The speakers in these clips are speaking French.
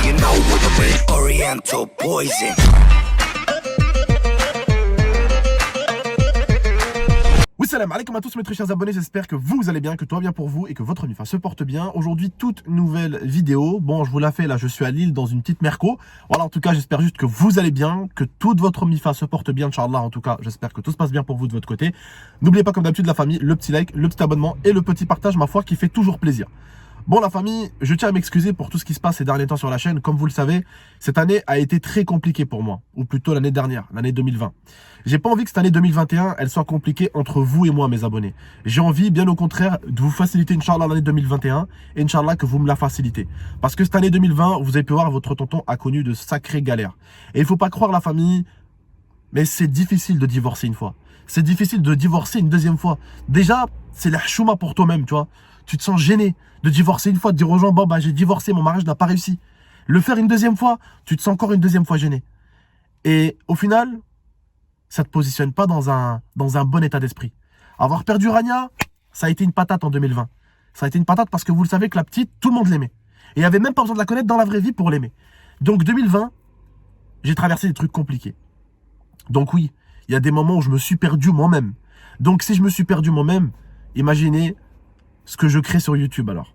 you know what I mean. Oriental poison. Oui, salam alaikum à tous mes très chers abonnés, j'espère que vous allez bien, que tout va bien pour vous et que votre MIFA se porte bien. Aujourd'hui, toute nouvelle vidéo. Bon, je vous la fais là, je suis à Lille dans une petite merco. Voilà, en tout cas, j'espère juste que vous allez bien, que toute votre MIFA se porte bien, Inch'Allah. En tout cas, j'espère que tout se passe bien pour vous de votre côté. N'oubliez pas, comme d'habitude, la famille, le petit like, le petit abonnement et le petit partage, ma foi, qui fait toujours plaisir. Bon, la famille, je tiens à m'excuser pour tout ce qui se passe ces derniers temps sur la chaîne. Comme vous le savez, cette année a été très compliquée pour moi, ou plutôt l'année dernière, l'année 2020. J'ai pas envie que cette année 2021, elle soit compliquée entre vous et moi, mes abonnés. J'ai envie, bien au contraire, de vous faciliter, Inch'Allah, l'année 2021, et Inch'Allah, que vous me la facilitez. Parce que cette année 2020, vous avez pu voir, votre tonton a connu de sacrées galères. Et il faut pas croire, la famille, mais c'est difficile de divorcer une fois. C'est difficile de divorcer une deuxième fois. Déjà, c'est la chouma pour toi-même, tu vois. Tu te sens gêné de divorcer une fois, de dire aux gens, bon, bah, j'ai divorcé, mon mariage n'a pas réussi. Le faire une deuxième fois, tu te sens encore une deuxième fois gêné. Et au final, ça ne te positionne pas dans un bon état d'esprit. Avoir perdu Rania, ça a été une patate en 2020. Ça a été une patate parce que vous le savez que la petite, tout le monde l'aimait. Et il n'y avait même pas besoin de la connaître dans la vraie vie pour l'aimer. Donc 2020, j'ai traversé des trucs compliqués. Donc oui, il y a des moments où je me suis perdu moi-même. Donc si je me suis perdu moi-même, imaginez ce que je crée sur YouTube alors.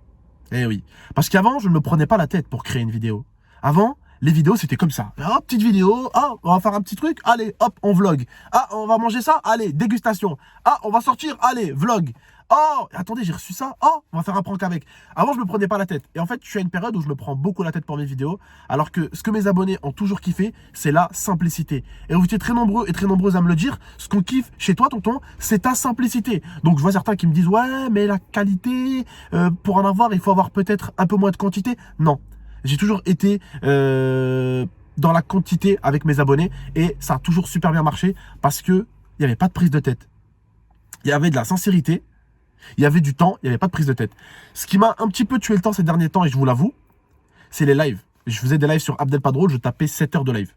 Eh oui. Parce qu'avant, je ne me prenais pas la tête pour créer une vidéo. Avant, les vidéos, c'était comme ça. Ah, petite vidéo. Ah, on va faire un petit truc. Allez, hop, on vlog. Ah, on va manger ça. Allez, dégustation. Ah, on va sortir. Allez, vlog. Oh, attendez, j'ai reçu ça. Oh, on va faire un prank avec. Avant, je me prenais pas la tête. Et en fait, je suis à une période où je me prends beaucoup la tête pour mes vidéos. Alors que ce que mes abonnés ont toujours kiffé, c'est la simplicité. Et vous étiez très nombreux et très nombreuses à me le dire. Ce qu'on kiffe chez toi, tonton, c'est ta simplicité. Donc, je vois certains qui me disent, ouais, mais la qualité, pour en avoir, il faut avoir peut-être un peu moins de quantité. Non. J'ai toujours été dans la quantité avec mes abonnés. Et ça a toujours super bien marché parce que il n'y avait pas de prise de tête. Il y avait de la sincérité. Il y avait du temps, il n'y avait pas de prise de tête. Ce qui m'a un petit peu tué le temps ces derniers temps, et je vous l'avoue, c'est les lives. Je faisais des lives sur Abdel Padrol, je tapais 7 heures de live.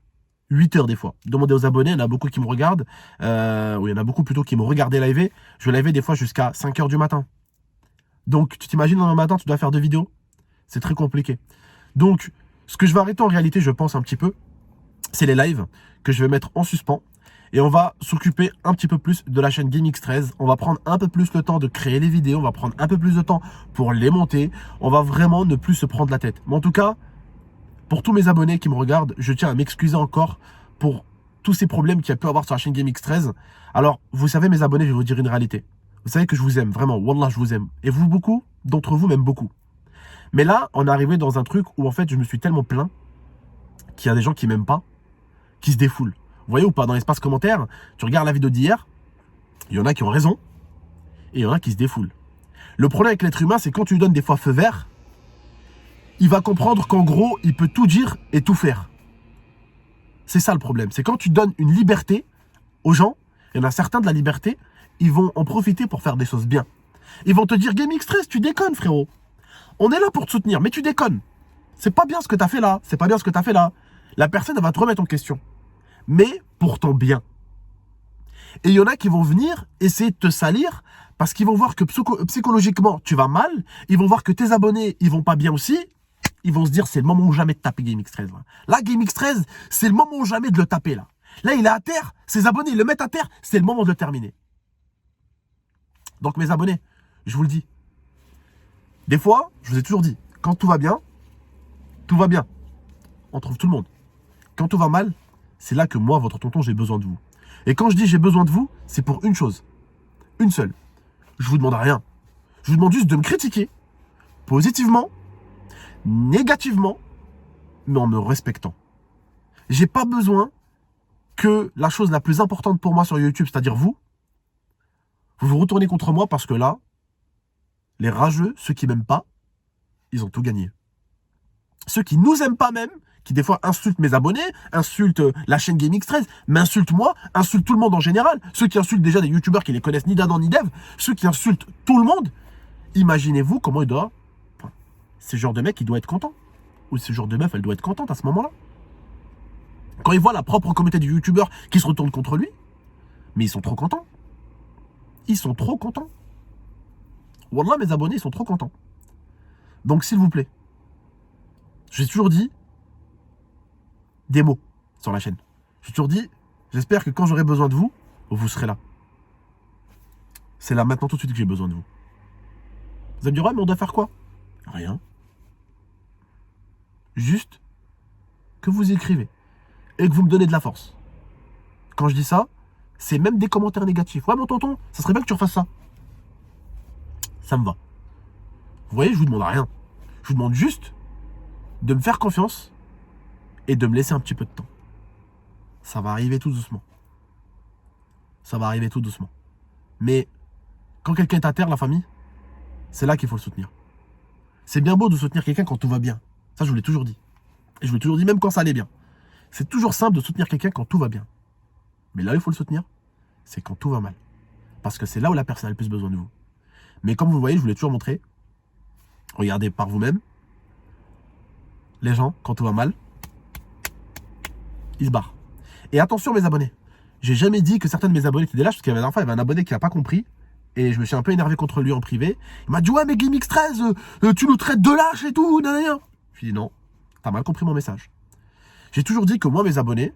8 heures des fois. Demandez aux abonnés, il y en a beaucoup qui me regardent. Oui, il y en a beaucoup plutôt qui me regardaient live. Je livais des fois jusqu'à 5 heures du matin. Donc, tu t'imagines, dans le matin, tu dois faire 2 vidéos. C'est très compliqué. Donc, ce que je vais arrêter en réalité, je pense un petit peu, c'est les lives que je vais mettre en suspens. Et on va s'occuper un petit peu plus de la chaîne GameX13. On va prendre un peu plus le temps de créer les vidéos. On va prendre un peu plus de temps pour les monter. On va vraiment ne plus se prendre la tête. Mais en tout cas, pour tous mes abonnés qui me regardent, je tiens à m'excuser encore pour tous ces problèmes qu'il y a pu avoir sur la chaîne GameX13. Alors, vous savez, mes abonnés, je vais vous dire une réalité. Vous savez que je vous aime, vraiment. Wallah, je vous aime. Et vous, beaucoup d'entre vous m'aiment beaucoup. Mais là, on est arrivé dans un truc où, en fait, je me suis tellement plaint qu'il y a des gens qui m'aiment pas, qui se défoulent. Vous voyez ou pas, dans l'espace commentaire, tu regardes la vidéo d'hier, il y en a qui ont raison, et il y en a qui se défoulent. Le problème avec l'être humain, c'est quand tu lui donnes des fois feu vert, il va comprendre qu'en gros, il peut tout dire et tout faire. C'est ça le problème. C'est quand tu donnes une liberté aux gens, il y en a certains de la liberté, ils vont en profiter pour faire des choses bien. Ils vont te dire, GameX13, tu déconnes, frérot. On est là pour te soutenir, mais tu déconnes. C'est pas bien ce que tu as fait là, c'est pas bien ce que tu as fait là. La personne, elle va te remettre en question. Mais pour ton bien. Et il y en a qui vont venir essayer de te salir parce qu'ils vont voir que psychologiquement, tu vas mal. Ils vont voir que tes abonnés, ils vont pas bien aussi. Ils vont se dire, c'est le moment ou jamais de taper GameX13. Là, GameX13, c'est le moment ou jamais de le taper. Là, il est à terre. Ses abonnés, ils le mettent à terre. C'est le moment de le terminer. Donc, mes abonnés, je vous le dis. Des fois, je vous ai toujours dit, quand tout va bien, on trouve tout le monde. Quand tout va mal, c'est là que moi, votre tonton, j'ai besoin de vous. Et quand je dis j'ai besoin de vous, c'est pour une chose. Une seule. Je vous demande rien. Je vous demande juste de me critiquer. Positivement. Négativement. Mais en me respectant. J'ai pas besoin que la chose la plus importante pour moi sur YouTube, c'est-à-dire vous vous retournez contre moi parce que là, les rageux, ceux qui m'aiment pas, ils ont tout gagné. Ceux qui nous aiment pas même, qui des fois insultent mes abonnés, insultent la chaîne GameX13, m'insultent moi, insultent tout le monde en général, ceux qui insultent déjà des youtubeurs qui les connaissent ni d'Adam ni d'Ève, ceux qui insultent tout le monde, imaginez-vous comment il doit... Enfin, ce genre de mec, il doit être content. Ou ce genre de meuf, elle doit être contente à ce moment-là. Quand il voit la propre communauté du youtubeur qui se retourne contre lui, mais ils sont trop contents. Ils sont trop contents. Wallah, mes abonnés, ils sont trop contents. Donc, s'il vous plaît, j'ai toujours dit, des mots sur la chaîne. Je suis toujours dit, j'espère que quand j'aurai besoin de vous, vous serez là. C'est là maintenant tout de suite que j'ai besoin de vous. Vous allez me dire, ouais, mais on doit faire quoi? Rien. Juste que vous écrivez et que vous me donnez de la force. Quand je dis ça, c'est même des commentaires négatifs. Ouais, mon tonton, ça serait bien que tu refasses ça. Ça me va. Vous voyez, je vous demande rien. Je vous demande juste de me faire confiance et de me laisser un petit peu de temps. Ça va arriver tout doucement. Ça va arriver tout doucement. Mais quand quelqu'un est à terre, la famille, c'est là qu'il faut le soutenir. C'est bien beau de soutenir quelqu'un quand tout va bien. Ça, je vous l'ai toujours dit. Et je vous l'ai toujours dit même quand ça allait bien. C'est toujours simple de soutenir quelqu'un quand tout va bien. Mais là où il faut le soutenir, c'est quand tout va mal. Parce que c'est là où la personne a le plus besoin de vous. Mais comme vous le voyez, je vous l'ai toujours montré. Regardez par vous-même. Les gens, quand tout va mal, ils se barrent. Et attention mes abonnés. J'ai jamais dit que certains de mes abonnés étaient des lâches, parce qu'il y avait la dernière fois, il y avait un abonné qui n'a pas compris. Et je me suis un peu énervé contre lui en privé. Il m'a dit, ouais, mais GameX13, tu nous traites de lâches et tout, nanana. Je lui ai dit, non, t'as mal compris mon message. J'ai toujours dit que moi, mes abonnés,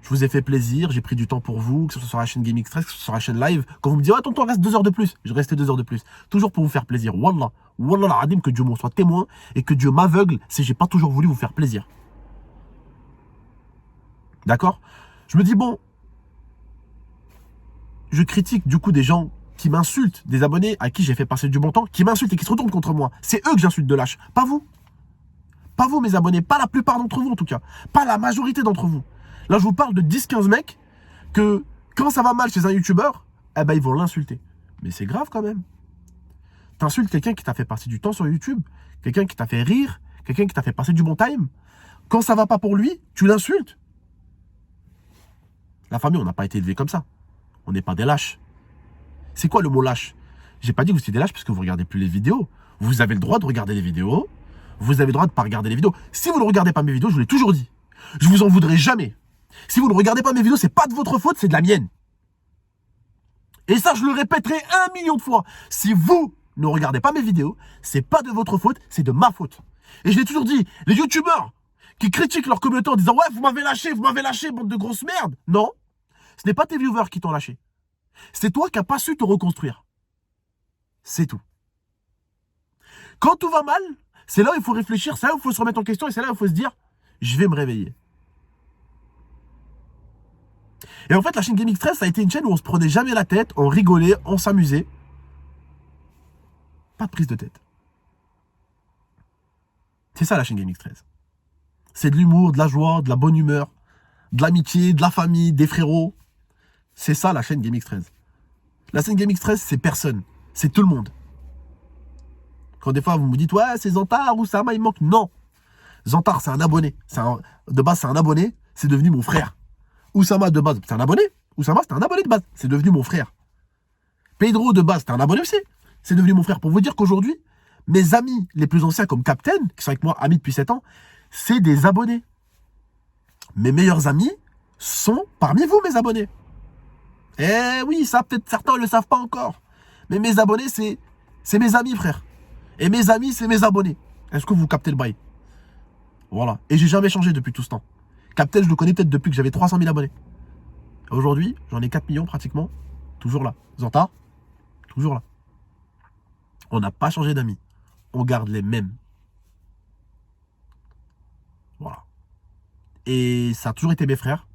je vous ai fait plaisir, j'ai pris du temps pour vous, que ce soit sur la chaîne GameX13, que ce soit sur la chaîne live. Quand vous me dites, ouais, tonton, reste 2 heures de plus, je restais 2 heures de plus. Toujours pour vous faire plaisir. Wallah, Wallah la Adim, que Dieu m'en soit témoin et que Dieu m'aveugle si j'ai pas toujours voulu vous faire plaisir. D'accord? Je me dis, bon, je critique du coup des gens qui m'insultent, des abonnés à qui j'ai fait passer du bon temps, qui m'insultent et qui se retournent contre moi. C'est eux que j'insulte de lâche, pas vous. Pas vous, mes abonnés, pas la plupart d'entre vous en tout cas. Pas la majorité d'entre vous. Là, je vous parle de 10-15 mecs que quand ça va mal chez un youtubeur, eh ben, ils vont l'insulter. Mais c'est grave quand même. T'insultes quelqu'un qui t'a fait passer du temps sur YouTube, quelqu'un qui t'a fait rire, quelqu'un qui t'a fait passer du bon time. Quand ça va pas pour lui, tu l'insultes. La famille, on n'a pas été élevé comme ça. On n'est pas des lâches. C'est quoi le mot lâche? J'ai pas dit que vous étiez des lâches parce que vous regardez plus les vidéos. Vous avez le droit de regarder les vidéos. Vous avez le droit de ne pas regarder les vidéos. Si vous ne regardez pas mes vidéos, je vous l'ai toujours dit. Je vous en voudrais jamais. Si vous ne regardez pas mes vidéos, c'est pas de votre faute, c'est de la mienne. Et ça, je le répéterai 1 million de fois. Si vous ne regardez pas mes vidéos, c'est pas de votre faute, c'est de ma faute. Et je l'ai toujours dit, les youtubeurs qui critiquent leur communauté en disant « Ouais, vous m'avez lâché, bande de grosses merdes !» Non, ce n'est pas tes viewers qui t'ont lâché. C'est toi qui n'as pas su te reconstruire. C'est tout. Quand tout va mal, c'est là où il faut réfléchir, c'est là où il faut se remettre en question et c'est là où il faut se dire « Je vais me réveiller ». Et en fait, la chaîne GameX13, ça a été une chaîne où on se prenait jamais la tête, on rigolait, on s'amusait. Pas de prise de tête. C'est ça la chaîne GameX13. C'est de l'humour, de la joie, de la bonne humeur, de l'amitié, de la famille, des frérots. C'est ça la chaîne GameX13. La chaîne GameX13, c'est personne. C'est tout le monde. Quand des fois vous me dites, ouais, c'est Zantar ou Sama, il manque. Non. Zantar, c'est un abonné. De base, c'est un abonné. C'est devenu mon frère. Oussama, de base, c'est un abonné. Oussama, c'est un abonné de base. C'est devenu mon frère. Pedro, de base, c'est un abonné aussi. C'est devenu mon frère. Pour vous dire qu'aujourd'hui, mes amis les plus anciens comme Captain, qui sont avec moi, amis depuis 7 ans, c'est des abonnés. Mes meilleurs amis sont parmi vous, mes abonnés. Eh oui, ça, peut-être certains ne le savent pas encore. Mais mes abonnés, c'est mes amis, frère. Et mes amis, c'est mes abonnés. Est-ce que vous captez le bail? Voilà. Et j'ai jamais changé depuis tout ce temps. Captain, je le connais peut-être depuis que j'avais 300 000 abonnés. Aujourd'hui, j'en ai 4 millions pratiquement. Toujours là. Zantar, toujours là. On n'a pas changé d'amis. On garde les mêmes. Voilà. Et ça a toujours été mes frères.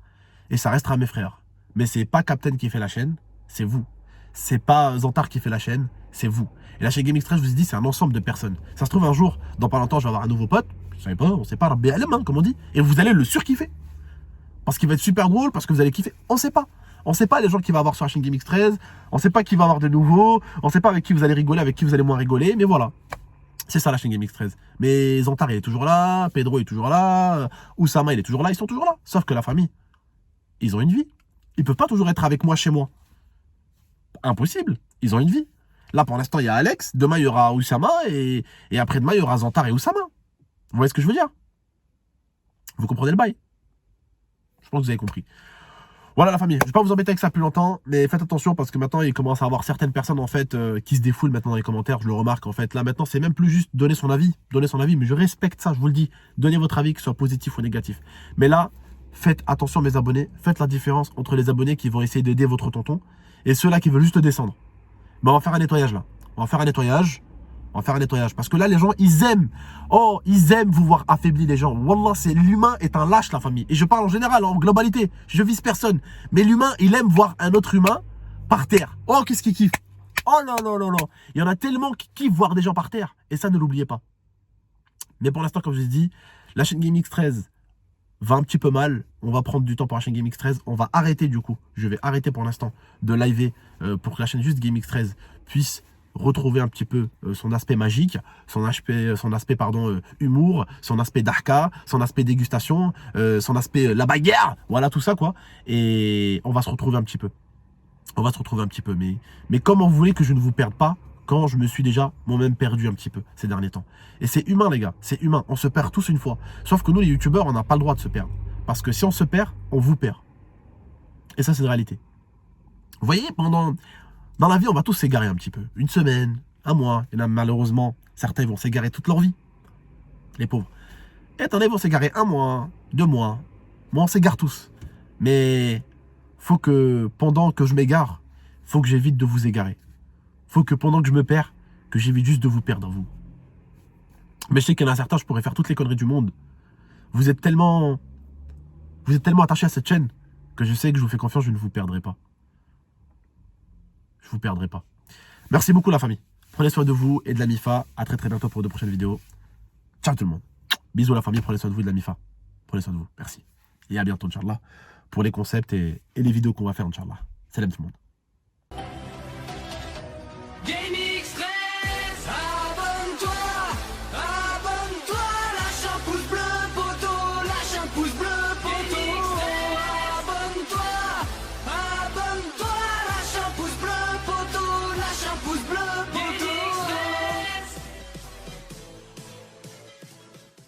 Et ça restera mes frères. Mais c'est pas Captain qui fait la chaîne, c'est vous. C'est pas Zantar qui fait la chaîne, c'est vous. Et la chaîne GameX13, je vous ai dit, c'est un ensemble de personnes. Ça se trouve un jour, dans pas longtemps, je vais avoir un nouveau pote. Je savais pas, on sait pas, BLM, hein, comme on dit. Et vous allez le surkiffer. Parce qu'il va être super drôle, parce que vous allez kiffer. On sait pas. On sait pas les gens qui va avoir sur la chaîne GameX13. On sait pas qui va avoir de nouveau. On sait pas avec qui vous allez rigoler, avec qui vous allez moins rigoler. Mais voilà. C'est ça la chaîne GameX13. Mais Zantar, il est toujours là. Pedro est toujours là. Oussama, il est toujours là. Ils sont toujours là. Sauf que la famille, ils ont une vie. Ils peuvent pas toujours être avec moi chez moi. Impossible. Ils ont une vie. Là, pour l'instant, il y a Alex. Demain, il y aura Oussama. Et après-demain, il y aura Zantar et Oussama. Vous voyez ce que je veux dire? Vous comprenez le bail? Je pense que vous avez compris. Voilà la famille. Je ne vais pas vous embêter avec ça plus longtemps. Mais faites attention parce que maintenant, il commence à avoir certaines personnes en fait qui se défoulent maintenant dans les commentaires. Je le remarque en fait. Là, maintenant, c'est même plus juste donner son avis. Donner son avis. Mais je respecte ça, je vous le dis. Donnez votre avis, que ce soit positif ou négatif. Mais là, faites attention mes abonnés, faites la différence entre les abonnés qui vont essayer d'aider votre tonton et ceux-là qui veulent juste descendre. Mais on va faire un nettoyage là. On va faire un nettoyage. On va faire un nettoyage. Parce que là, les gens, ils aiment. Oh, ils aiment vous voir affaibli, les gens. Wallah, l'humain est un lâche, la famille. Et je parle en général, en globalité. Je vise personne. Mais l'humain, il aime voir un autre humain par terre. Oh, qu'est-ce qu'il kiffe. Oh là là là là. Il y en a tellement qui kiffent voir des gens par terre. Et ça, ne l'oubliez pas. Mais pour l'instant, comme je vous ai dit, la chaîne GameX13 va un petit peu mal. On va prendre du temps pour la chaîne GameX13. On va arrêter du coup. Je vais arrêter pour l'instant de liver pour que la chaîne juste GameX13 puisse retrouver un petit peu son aspect magique, son aspect humour, son aspect darka, son aspect dégustation, son aspect la bagarre. Voilà tout ça quoi. Et on va se retrouver un petit peu. On va se retrouver un petit peu. Mais comment vous voulez que je ne vous perde pas quand je me suis déjà moi-même perdu un petit peu ces derniers temps. Et c'est humain les gars, c'est humain. On se perd tous une fois. Sauf que nous les youtubeurs, on n'a pas le droit de se perdre. Parce que si on se perd, on vous perd. Et ça c'est une réalité. Vous voyez, dans la vie, on va tous s'égarer un petit peu. Une semaine, un mois. Et là, malheureusement, certains vont s'égarer toute leur vie. Les pauvres. Et attendez, ils vont s'égarer un mois, 2 mois. Moi, on s'égare tous. Mais faut que pendant que je m'égare, faut que j'évite de vous égarer. Faut que pendant que je me perds, que j'évite juste de vous perdre, vous. Mais je sais qu'il y en a certains, je pourrais faire toutes les conneries du monde. Vous êtes tellement attachés à cette chaîne que je sais que je vous fais confiance, je ne vous perdrai pas. Je vous perdrai pas. Merci beaucoup la famille. Prenez soin de vous et de la MIFA. À très très bientôt pour de prochaines vidéos. Ciao tout le monde. Bisous la famille, prenez soin de vous et de la MIFA. Prenez soin de vous. Merci. Et à bientôt, Inch'Allah, pour les concepts et les vidéos qu'on va faire, Inch'Allah. Salam tout le monde.